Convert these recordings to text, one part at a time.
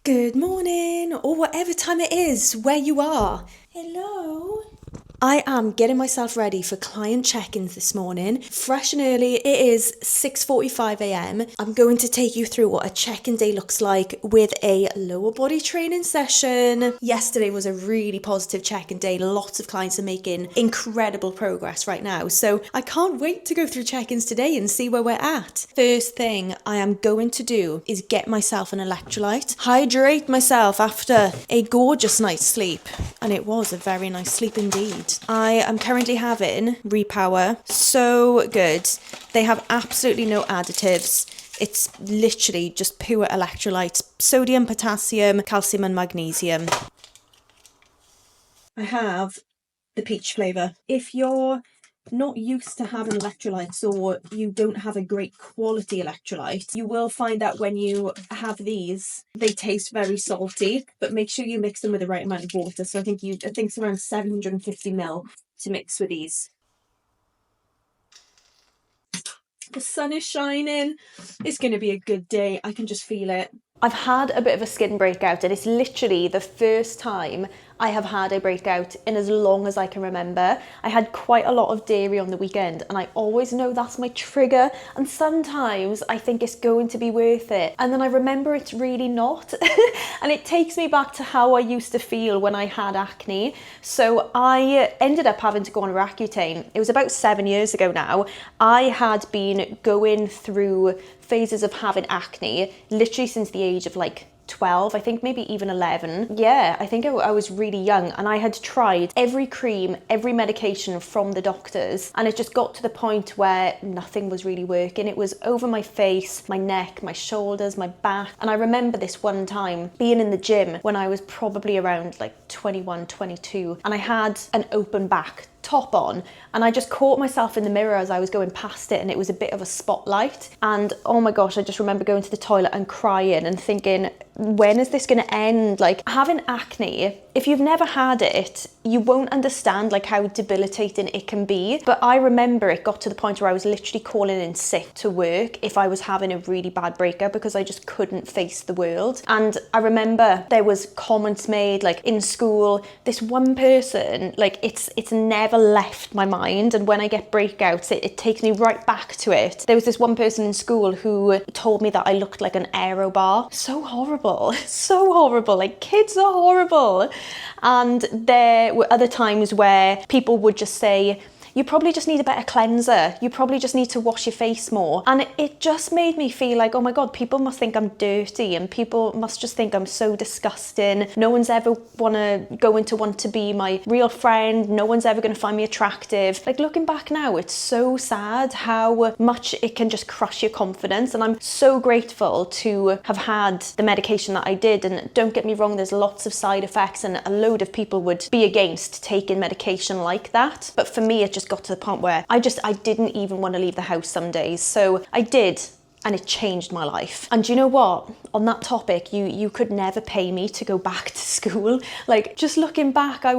Good morning, or whatever time it is where you are. Hello. I am getting myself ready for client check-ins this morning. Fresh and early, it is 6:45 a.m. I'm going to take you through what a check-in day looks like with a lower body training session. Yesterday was a really positive check-in day. Lots of clients are making incredible progress right now. So I can't wait to go through check-ins today and see where we're at. First thing I am going to do is get myself an electrolyte, hydrate myself after a gorgeous night's sleep. And it was a very nice sleep indeed. I am currently having Repower. So good. They have absolutely no additives. It's literally just pure electrolytes. Sodium, potassium, calcium and magnesium. I have the peach flavour. If you're not used to having electrolytes or you don't have a great quality electrolyte, you will find that when you have these, they taste very salty, but make sure you mix them with the right amount of water. So I think it's around 750 ml to mix with these. The sun is shining. It's going to be a good day. I can just feel it. I've had a bit of a skin breakout and it's literally the first time I have had a breakout in as long as I can remember. I had quite a lot of dairy on the weekend and I always know that's my trigger, and sometimes I think it's going to be worth it and then I remember it's really not and it takes me back to how I used to feel when I had acne. So I ended up having to go on Roaccutane. It was about 7 years ago now. I had been going through phases of having acne literally since the age of like 12, I think maybe even 11. Yeah, I think I was really young and I had tried every cream, every medication from the doctors, and it just got to the point where nothing was really working. It was over my face, my neck, my shoulders, my back. And I remember this one time being in the gym when I was probably around like 21, 22, and I had an open back top on and I just caught myself in the mirror as I was going past it, and it was a bit of a spotlight, and oh my gosh, I just remember going to the toilet and crying and thinking, when is this going to end? Like, having acne, if you've never had it, you won't understand like how debilitating it can be. But I remember it got to the point where I was literally calling in sick to work if I was having a really bad breakup because I just couldn't face the world. And I remember there was comments made like in school, this one person, like it's never left my mind, and when I get breakouts it takes me right back to it. There was this one person in school who told me that I looked like an aero bar. So horrible, so horrible. Like, kids are horrible. And there were other times where people would just say, you probably just need a better cleanser. You probably just need to wash your face more. And it just made me feel like, oh my God, people must think I'm dirty and people must just think I'm so disgusting. No one's ever going to want to be my real friend. No one's ever going to find me attractive. Like, looking back now, it's so sad how much it can just crush your confidence. And I'm so grateful to have had the medication that I did. And don't get me wrong, there's lots of side effects and a load of people would be against taking medication like that. But for me, it just got to the point where I didn't even want to leave the house some days. So I did, and it changed my life. And you know what? On that topic, you could never pay me to go back to school. Like, just looking back, I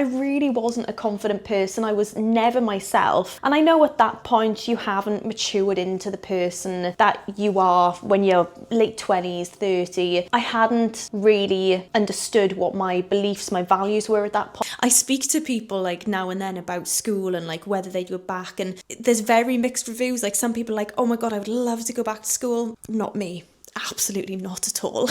really wasn't a confident person. I was never myself. And I know at that point you haven't matured into the person that you are when you're late 20s, 30. I hadn't really understood what my beliefs, my values were at that point. I speak to people like now and then about school and like whether they'd go back, and there's very mixed reviews. Like, some people are like, oh my God, I would love to go back to school. Not me. Absolutely not at all.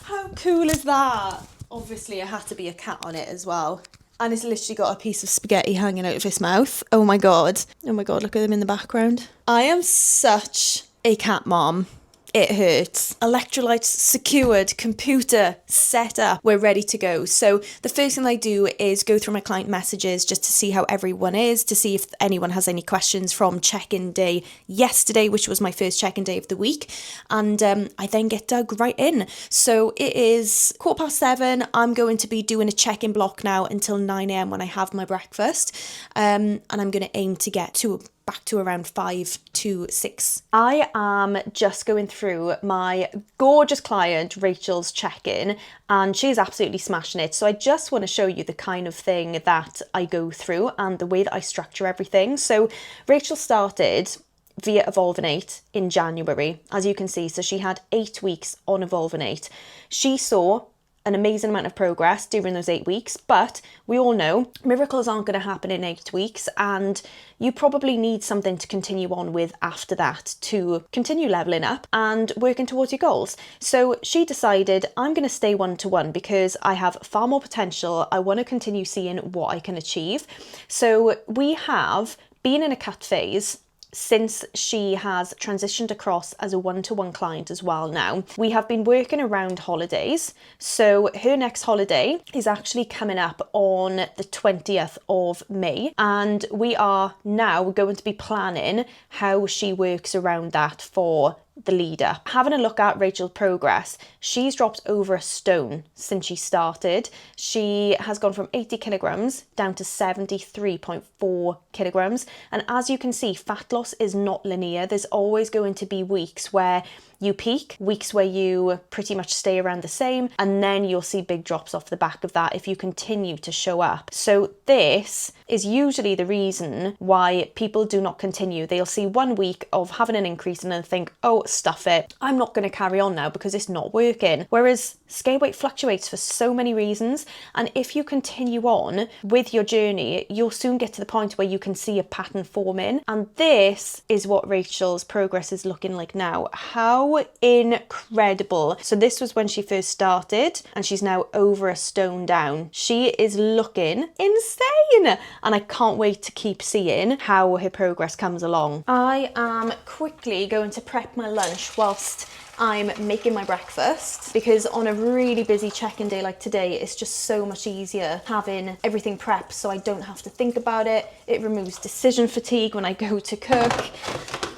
How cool is that? Obviously, it had to be a cat on it as well. And it's literally got a piece of spaghetti hanging out of his mouth. Oh my God. Oh my God, look at him in the background. I am such a cat mom. It hurts. Electrolytes secured, computer set up, we're ready to go. So the first thing I do is go through my client messages just to see how everyone is, to see if anyone has any questions from check-in day yesterday, which was my first check-in day of the week. And I then get dug right in. So it is 7:15. I'm going to be doing a check-in block now until 9 a.m. when I have my breakfast. And I'm going to aim to get back to around 5 to 6. I am just going through my gorgeous client Rachel's check-in, and she's absolutely smashing it. So I just want to show you the kind of thing that I go through and the way that I structure everything. So Rachel started via Evolvinate in January, as you can see. So she had 8 weeks on Evolvinate. She saw an amazing amount of progress during those 8 weeks, but we all know miracles aren't going to happen in 8 weeks, and you probably need something to continue on with after that to continue leveling up and working towards your goals. So she decided, I'm going to stay 1-to-1 because I have far more potential. I want to continue seeing what I can achieve. So we have been in a cut phase since she has transitioned across as a 1-to-1 client as well now. We have been working around holidays. So her next holiday is actually coming up on the 20th of May. And we are now going to be planning how she works around that for the lead up. Having a look at Rachel's progress, she's dropped over a stone since she started. She has gone from 80 kilograms down to 73.4 kilograms. And as you can see, fat loss is not linear. There's always going to be weeks where you peak, weeks where you pretty much stay around the same, and then you'll see big drops off the back of that if you continue to show up. So this is usually the reason why people do not continue. They'll see 1 week of having an increase and then think, oh, stuff it, I'm not going to carry on now because it's not working. Whereas scale weight fluctuates for so many reasons, and if you continue on with your journey, you'll soon get to the point where you can see a pattern forming. And this is what Rachel's progress is looking like now. How incredible. So this was when she first started, and she's now over a stone down. She is looking insane, and I can't wait to keep seeing how her progress comes along. I am quickly going to prep my lunch whilst I'm making my breakfast, because on a really busy check-in day like today, it's just so much easier having everything prepped so I don't have to think about it. It removes decision fatigue when I go to cook.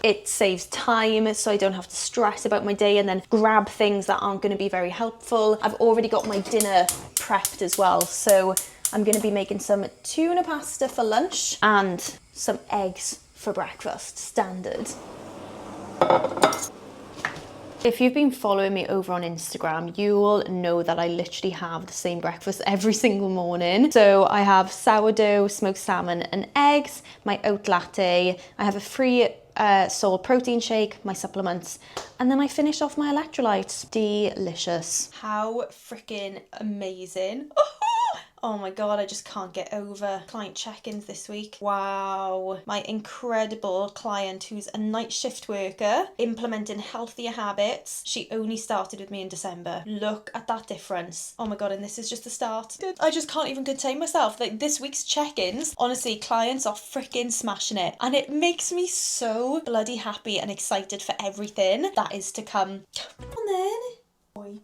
It saves time so I don't have to stress about my day and then grab things that aren't going to be very helpful. I've already got my dinner prepped as well, so I'm going to be making some tuna pasta for lunch and some eggs for breakfast, standard. If you've been following me over on Instagram, you'll know that I literally have the same breakfast every single morning. So I have sourdough, smoked salmon and eggs, my oat latte, I have a free soy protein shake, my supplements, and then I finish off my electrolytes. Delicious. How freaking amazing. Oh my god, I just can't get over client check-ins this week. Wow. My incredible client who's a night shift worker, implementing healthier habits. She only started with me in December. Look at that difference. Oh my god, and this is just the start. I just can't even contain myself. Like, this week's check-ins, honestly, clients are freaking smashing it. And it makes me so bloody happy and excited for everything that is to come. Come on then. Boy.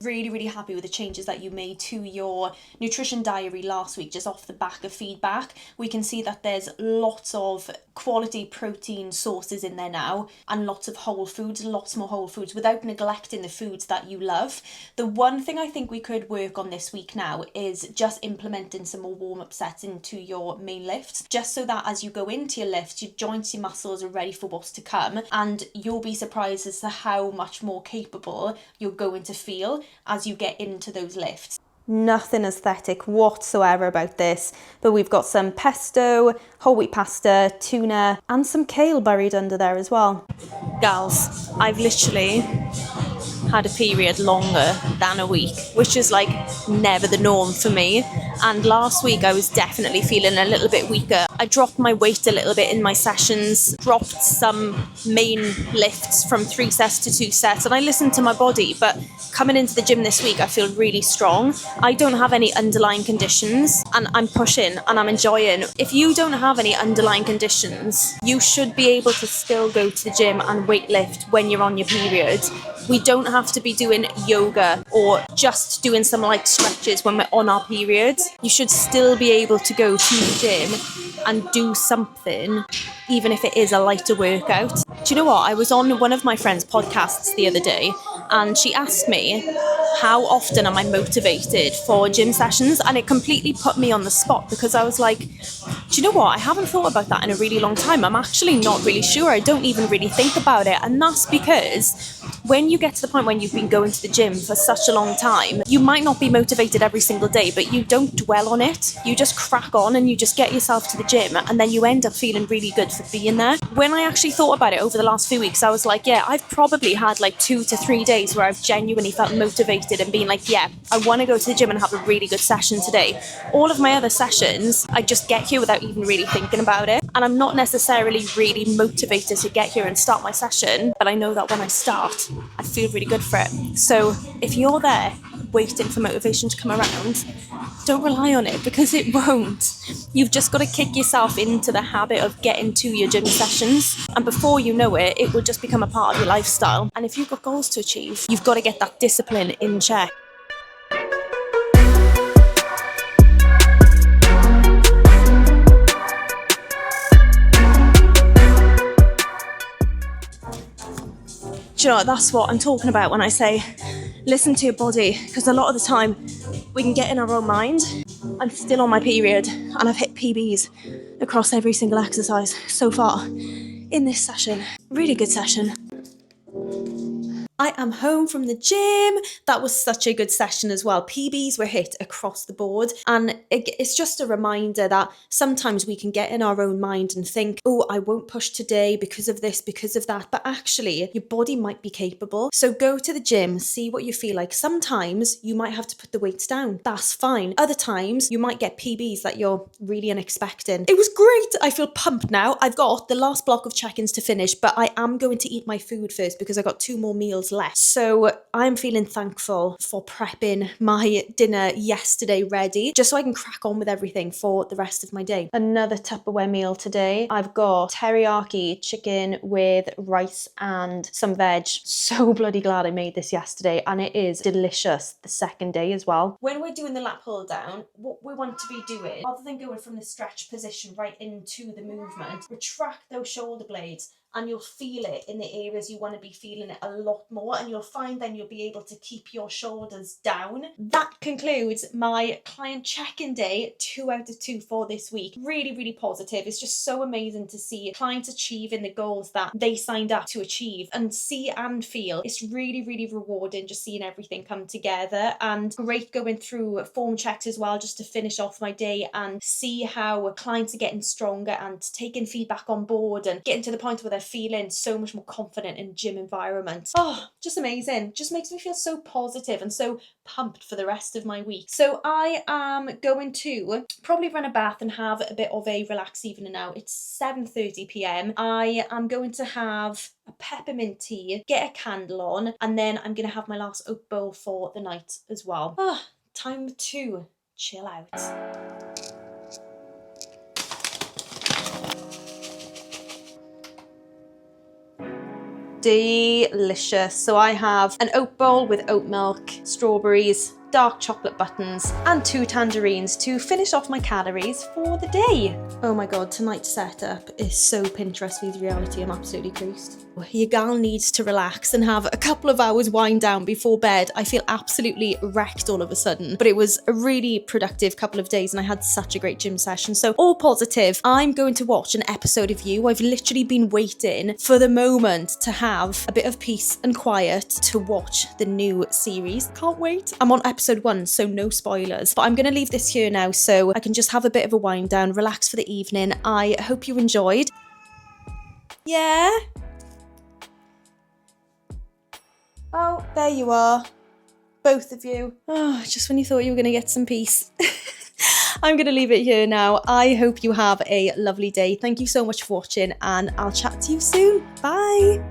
Really happy with the changes that you made to your nutrition diary last week, just off the back of feedback. We can see that there's lots of quality protein sources in there now, and lots of whole foods, lots more whole foods, without neglecting the foods that you love. The one thing I think we could work on this week now is just implementing some more warm-up sets into your main lifts, just so that as you go into your lifts, your joints, your muscles are ready for what's to come, and you'll be surprised as to how much more capable you're going to feel as you get into those lifts. Nothing aesthetic whatsoever about this, but we've got some pesto, whole wheat pasta, tuna, and some kale buried under there as well. Gals, I've literally had a period longer than a week, which is like never the norm for me. And last week I was definitely feeling a little bit weaker. I dropped my weight a little bit in my sessions, dropped some main lifts from 3 sets to 2 sets, and I listened to my body. But coming into the gym this week, I feel really strong. I don't have any underlying conditions, and I'm pushing and I'm enjoying. If you don't have any underlying conditions, you should be able to still go to the gym and weight lift when you're on your period. We don't have to be doing yoga or just doing some light stretches when we're on our periods. You should still be able to go to the gym and do something, even if it is a lighter workout. Do you know what? I was on one of my friend's podcasts the other day, and she asked me, how often am I motivated for gym sessions? And it completely put me on the spot, because I was like, do you know what? I haven't thought about that in a really long time. I'm actually not really sure. I don't even really think about it. And that's because when you get to the point when you've been going to the gym for such a long time, you might not be motivated every single day, but you don't dwell on it. You just crack on and you just get yourself to the gym, and then you end up feeling really good for being there. When I actually thought about it over the last few weeks, I was like, yeah, I've probably had like 2 to 3 days where I've genuinely felt motivated and been like, yeah, I want to go to the gym and have a really good session today. All of my other sessions, I just get here without even really thinking about it. And I'm not necessarily really motivated to get here and start my session, but I know that when I start, I feel really good for it. So if you're there waiting for motivation to come around, don't rely on it, because it won't. You've just got to kick yourself into the habit of getting to your gym sessions, and before you know it, it will just become a part of your lifestyle. And if you've got goals to achieve, you've got to get that discipline in check. Do you know what? That's what I'm talking about when I say listen to your body, because a lot of the time we can get in our own mind. I'm still on my period and I've hit PBs across every single exercise so far in this session. Really good session. I am home from the gym. That was such a good session as well. PBs were hit across the board, and it's just a reminder that sometimes we can get in our own mind and think, oh, I won't push today because of this, because of that, but actually your body might be capable. So go to the gym, see what you feel like. Sometimes you might have to put the weights down. That's fine. Other times you might get PBs that you're really unexpecting. It was great. I feel pumped now. I've got the last block of check-ins to finish, but I am going to eat my food first because I got 2 more meals left. So I'm feeling thankful for prepping my dinner yesterday ready, just so I can crack on with everything for the rest of my day. Another Tupperware meal today. I've got teriyaki chicken with rice and some veg. So bloody glad I made this yesterday, and it is delicious the second day as well. When we're doing the lat pull down, what we want to be doing, rather than going from the stretch position right into the movement, retract those shoulder blades, and you'll feel it in the areas you want to be feeling it a lot more, and you'll find then you'll be able to keep your shoulders down. That concludes my client check-in day, 2 out of 2 for this week. Really, really positive. It's just so amazing to see clients achieving the goals that they signed up to achieve, and see and feel. It's really, really rewarding just seeing everything come together, and great going through form checks as well, just to finish off my day and see how clients are getting stronger and taking feedback on board and getting to the point where they're feeling so much more confident in gym environment. Oh, just amazing. Just makes me feel so positive and so pumped for the rest of my week. So I am going to probably run a bath and have a bit of a relaxed evening now. It's 7:30 p.m. I am going to have a peppermint tea, get a candle on, and then I'm going to have my last oat bowl for the night as well. Time to chill out. Delicious. So I have an oat bowl with oat milk, strawberries, dark chocolate buttons, and 2 tangerines to finish off my calories for the day. Oh my god, tonight's setup is so Pinterest with reality. I'm absolutely creased. Your gal needs to relax and have a couple of hours wind down before bed. I feel absolutely wrecked all of a sudden, but it was a really productive couple of days and I had such a great gym session. So all positive. I'm going to watch an episode of You. I've literally been waiting for the moment to have a bit of peace and quiet to watch the new series. Can't wait. I'm on episode 1, so no spoilers, but I'm going to leave this here now so I can just have a bit of a wind down, relax for the evening. I hope you enjoyed. Yeah? Oh, there you are. Both of you. Oh, just when you thought you were going to get some peace. I'm going to leave it here now. I hope you have a lovely day. Thank you so much for watching, and I'll chat to you soon. Bye.